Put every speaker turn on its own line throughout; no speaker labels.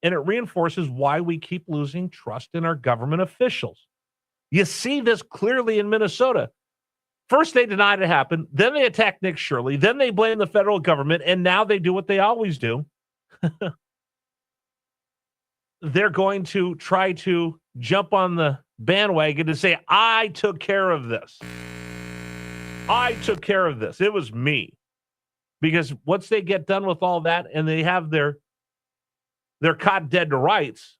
And it reinforces why we keep losing trust in our government officials. You see this clearly in Minnesota. First, they denied it happened. Then they attacked Nick Shirley. Then they blame the federal government. And now they do what they always do. They're going to try to jump on the bandwagon to say, I took care of this. I took care of this. It was me. Because once they get done with all that and they have their caught dead to rights,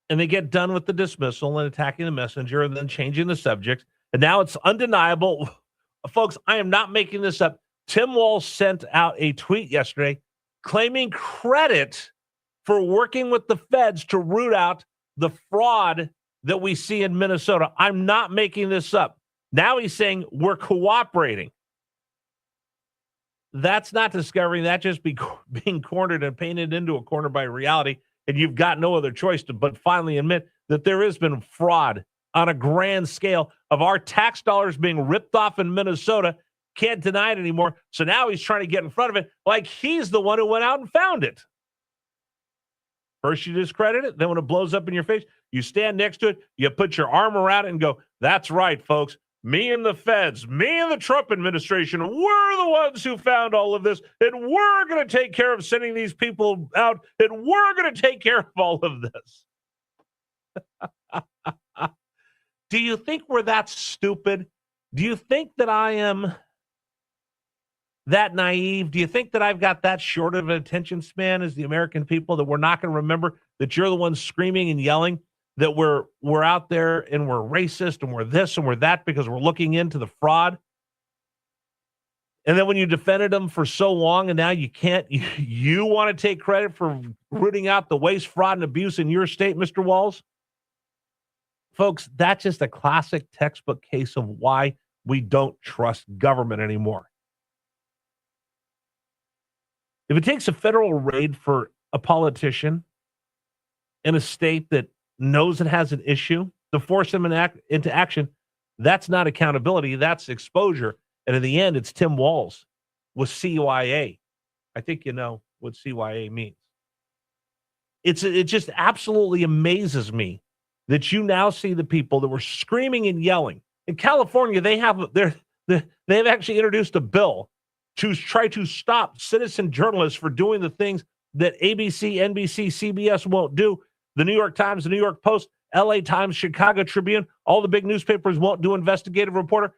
and they get done with the dismissal and attacking the messenger and then changing the subject, and now it's undeniable. Folks, I am not making this up. Tim Walz sent out a tweet yesterday claiming credit for working with the feds to root out the fraud that we see in Minnesota. I'm not making this up. Now he's saying we're cooperating. That's not discovering. That just being cornered and painted into a corner by reality, and you've got no other choice but finally admit that there has been fraud on a grand scale of our tax dollars being ripped off in Minnesota. Can't deny it anymore. So now he's trying to get in front of it like he's the one who went out and found it. First you discredit it, then when it blows up in your face, you stand next to it, you put your arm around it and go, that's right, folks. Me and the feds, me and the Trump administration, we're the ones who found all of this, and we're going to take care of sending these people out, and we're going to take care of all of this. Do you think we're that stupid? Do you think that I am that naive? Do you think that I've got that short of an attention span as the American people that we're not going to remember that you're the ones screaming and yelling that we're out there and we're racist and we're this and we're that because we're looking into the fraud? And then when you defended them for so long and now you can't, you want to take credit for rooting out the waste, fraud, and abuse in your state, Mr. Walz? Folks, that's just a classic textbook case of why we don't trust government anymore. If it takes a federal raid for a politician in a state that knows it has an issue to force them into action, that's not accountability, that's exposure. And in the end, it's Tim Walz with CYA. I think you know what CYA means. It just absolutely amazes me that you now see the people that were screaming and yelling. In California, they've actually introduced a bill to try to stop citizen journalists for doing the things that ABC, NBC, CBS won't do. The New York Times, the New York Post, LA Times, Chicago Tribune, all the big newspapers won't do investigative reporter.